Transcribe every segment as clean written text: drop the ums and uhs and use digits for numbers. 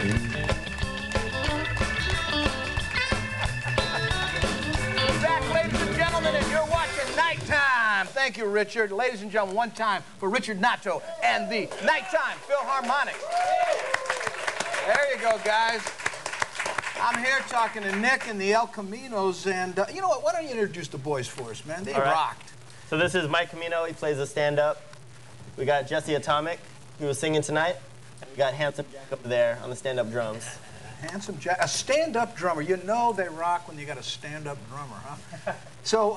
We're back, ladies and gentlemen, and you're watching Nighttime. Thank you, Richard. Ladies and gentlemen, one time for Richard Nato and the Nighttime Philharmonic. There you go, guys. I'm here talking to Nick and the El Caminos, and you know what? Why don't you introduce the boys for us, man? They rocked. So this is Mike Camino. He plays a stand-up. We got Jesse Atomic, who was singing tonight. And we got Handsome Jack up there on the stand-up drums. Handsome Jack, a stand-up drummer. You know they rock when you got a stand-up drummer, huh? So,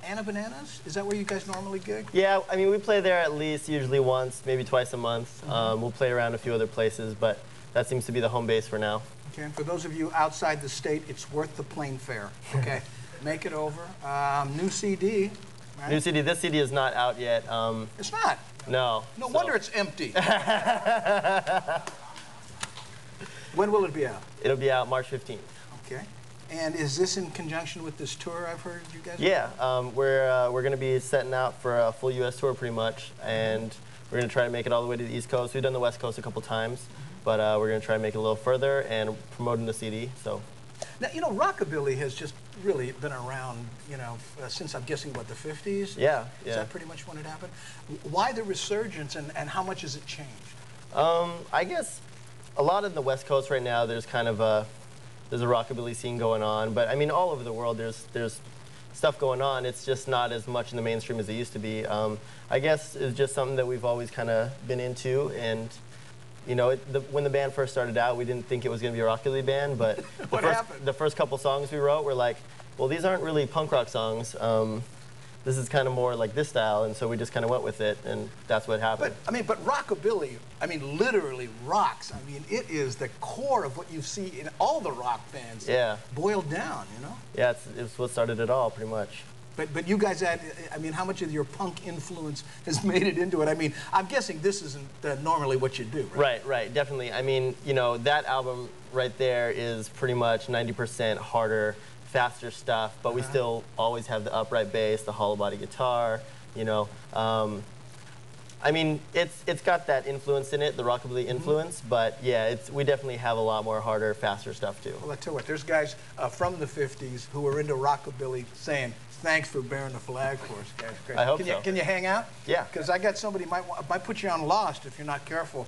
Anna Bananas, is that where you guys normally gig? Yeah, I mean, we play there at least usually once, maybe twice a month. We'll play around a few other places, but that seems to be the home base for now. Okay, and for those of you outside the state, it's worth the plane fare, okay? Make it over. New CD. Right? New CD. This CD is not out yet. It's not? No. No wonder it's empty. When will it be out? It'll be out March 15th. Okay. And is this in conjunction with this tour I've heard you guys? Yeah. We're going to be setting out for a full U.S. tour pretty much, and we're going to try to make it all the way to the East Coast. We've done the West Coast a couple times, but we're going to try to make it a little further and promoting the CD. So. Now, you know, rockabilly has just really been around, you know, since I'm guessing, what, the 50s? Yeah. Is that pretty much when it happened? Why the resurgence, and how much has it changed? I guess a lot in the West Coast right now, there's kind of there's a rockabilly scene going on, but I mean, all over the world, there's stuff going on. It's just not as much in the mainstream as it used to be. I guess it's just something that we've always kind of been into, and you know, when the band first started out, we didn't think it was going to be a rockabilly band, but the first couple songs we wrote were like, well, these aren't really punk rock songs. This is kind of more like this style, and so we just kind of went with it, and that's what happened. But rockabilly, I mean, literally rocks. I mean, it is the core of what you see in all the rock bands. Yeah. Boiled down, you know? Yeah, it's what started it all, pretty much. But you guys had, I mean, how much of your punk influence has made it into it? I mean, I'm guessing this isn't normally what you do, right? Right, definitely. I mean, you know, that album right there is pretty much 90% harder, faster stuff, but we still always have the upright bass, the hollow body guitar, you know. I mean, it's got that influence in it, the rockabilly influence, but yeah, we definitely have a lot more harder, faster stuff too. Well, I tell you what, there's guys from the 50s who are into rockabilly saying, thanks for bearing the flag for us, guys. Great. I hope so. Can you hang out? Yeah. Because I got somebody might put you on Lost if you're not careful.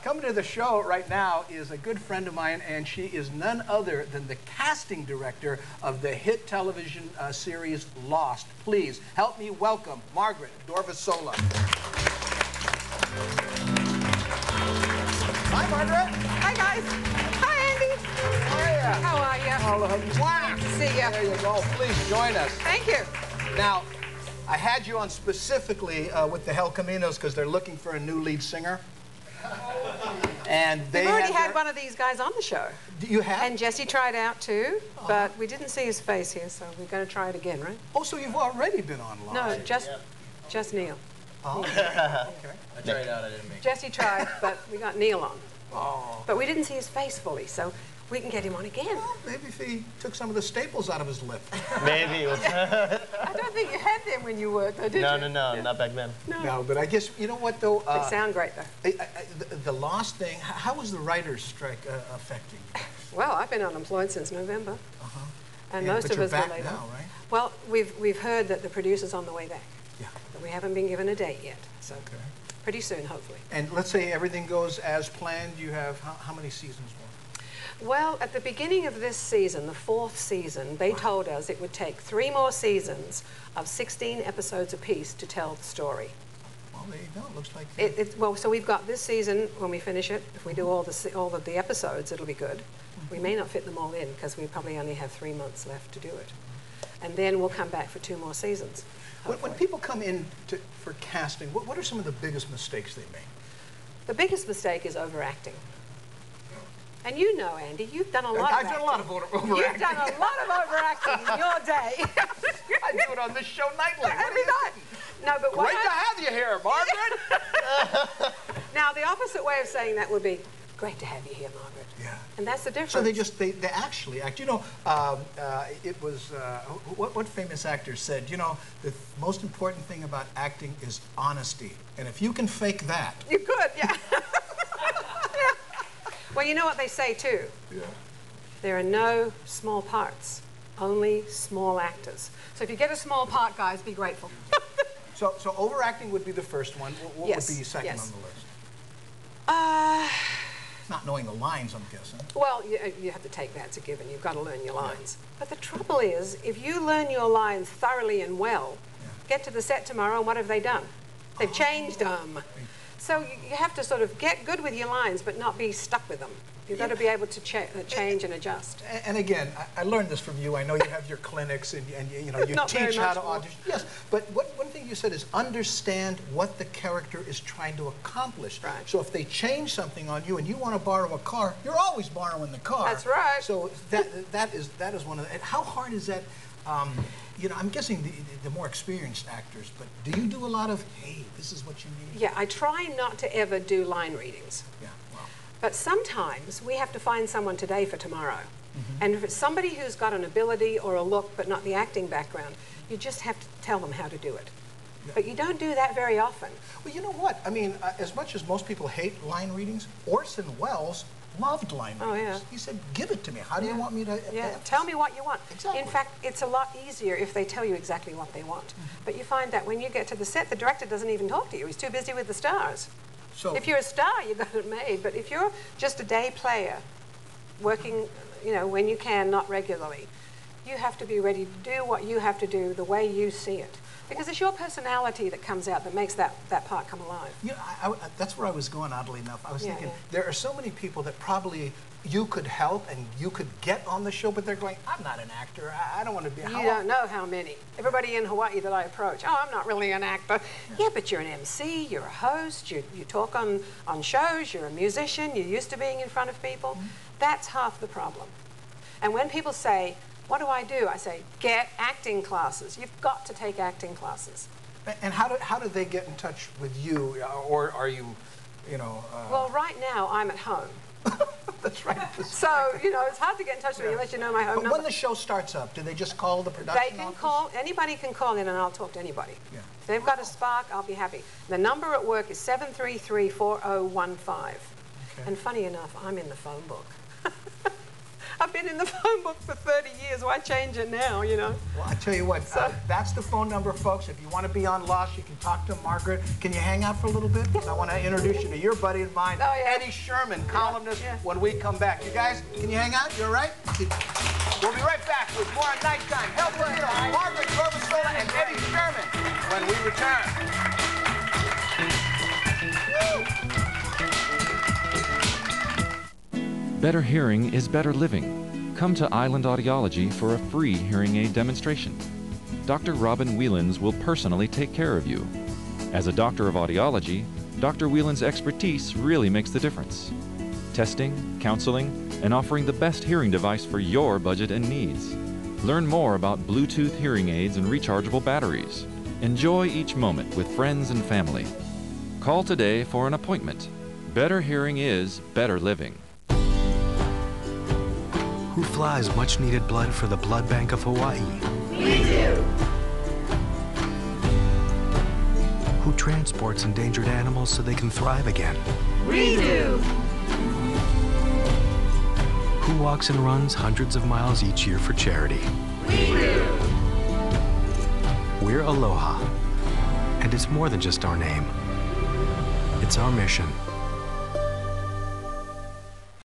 Coming to the show right now is a good friend of mine, and she is none other than the casting director of the hit television series Lost. Please help me welcome Margaret Dorvasola. Hi, Margaret. Hi, guys. Hi, Andy. How are you? Wow. Good to see you. There you go. Please join us. Thank you. Now, I had you on specifically with the El Caminos because they're looking for a new lead singer. And We've already had one of these guys on the show. You have? And Jesse tried out too, but we didn't see his face here, so we're going to try it again, right? Oh, so you've already been on live? No, just Neil. Oh, okay. I tried out, I didn't make it. Jesse tried, but we got Neil on. Oh. But we didn't see his face fully, so we can get him on again. Well, maybe if he took some of the staples out of his lip. Maybe. I don't think you had them when you worked, though, did you? No, not back then. No, but I guess, you know what, though? They sound great, though. The Lost thing, how was the writer's strike affecting you? Well, I've been unemployed since November. And most but of you're us back were laid now, off. right? Well, we've heard that the producer's on the way back. Yeah. But we haven't been given a date yet, so pretty soon, hopefully. And let's say everything goes as planned, you have how many seasons more? Well, at the beginning of this season, the 4th season, they told us it would take 3 more seasons of 16 episodes apiece to tell the story. Well, there you go. It looks like... Well, so we've got this season, when we finish it, if we do all of the episodes, it'll be good. We may not fit them all in, because we probably only have 3 months left to do it. And then we'll come back for 2 more seasons. When people come in for casting, what are some of the biggest mistakes they make? The biggest mistake is overacting. And you know, Andy, you've done a lot of acting. I've done a lot of overacting. You've done a lot of overacting in your day. I do it on this show nightly. Every night. No, but Great to have you here, Margaret. Now, the opposite way of saying that would be, great to have you here, Margaret. Yeah. And that's the difference. So they actually act. You know, it was, what famous actor said, you know, the most important thing about acting is honesty. And if you can fake that. You could, yeah. Well, you know what they say too? Yeah. There are no small parts, only small actors. So if you get a small part, guys, be grateful. So overacting would be the first one. What Yes, would be second yes. on the list? Uh, Not knowing the lines, I'm guessing. well, you have to take that as a given. You've got to learn your lines. But the trouble is, if you learn your lines thoroughly and well, get to the set tomorrow, and what have they done? They've changed them. So you have to sort of get good with your lines, but not be stuck with them. You've got to be able to change and adjust. And again, I learned this from you. I know you have your clinics and you know you Not very teach how much to more. audition. Yes, but one thing you said is understand what the character is trying to accomplish. Right. So if they change something on you and you want to borrow a car, you're always borrowing the car. That's right. So that is one of the. And how hard is that? You know, I'm guessing the more experienced actors, but do you do a lot of, hey, this is what you need? Yeah, I try not to ever do line readings. Yeah, well. But sometimes we have to find someone today for tomorrow. And if it's somebody who's got an ability or a look but not the acting background, you just have to tell them how to do it. Yeah. But you don't do that very often. Well, you know what? I mean, as much as most people hate line readings, Orson Welles loved line readings. Oh, yeah. He said, give it to me. How do you want me to... Yeah, tell me what you want. Exactly. In fact, it's a lot easier if they tell you exactly what they want. But you find that when you get to the set, the director doesn't even talk to you. He's too busy with the stars. So, If you're a star, you got it made. But if you're just a day player, working, you know, when you can, not regularly, you have to be ready to do what you have to do the way you see it. Because it's your personality that comes out that makes that part come alive. you know, that's where I was going, oddly enough. I was Yeah, thinking, yeah. there are so many people that probably you could help and you could get on the show, but they're going, I'm not an actor. I don't want to be... You don't know how many. Everybody in Hawaii that I approach, oh, I'm not really an actor. Yeah, but you're an MC, you're a host, you talk on shows, you're a musician, you're used to being in front of people. That's half the problem. And when people say, what do? I say, get acting classes. You've got to take acting classes. And how do they get in touch with you? Or are you, you know... Well, right now, I'm at home. That's right. So, you know, it's hard to get in touch with me unless you know my home But number. when the show starts up, do they just call the production They can office? call, anybody can call in and I'll talk to anybody. Yeah. If they've got a spark, I'll be happy. The number at work is 733-4015. And funny enough, I'm in the phone book. I've been in the phone book for 30 years. Why change it now, you know? Well, I tell you what, that's the phone number, folks. If you want to be on Lost, you can talk to Margaret. Can you hang out for a little bit? Because I want to introduce you to your buddy of mine, Oh, yeah. Eddie Sherman, columnist, Yeah. when we come back. You guys, can you hang out? You all right? We'll be right back with more on Nighttime. Help us know Margaret Gorbasola and Eddie Sherman when we return. Better hearing is better living. Come to Island Audiology for a free hearing aid demonstration. Dr. Robin Whelans will personally take care of you. As a doctor of audiology, Dr. Whelans' expertise really makes the difference. Testing, counseling, and offering the best hearing device for your budget and needs. Learn more about Bluetooth hearing aids and rechargeable batteries. Enjoy each moment with friends and family. Call today for an appointment. Better hearing is better living. Who flies much-needed blood for the Blood Bank of Hawaii? We do. Who transports endangered animals so they can thrive again? We do. Who walks and runs hundreds of miles each year for charity? We do. We're Aloha, and it's more than just our name. It's our mission.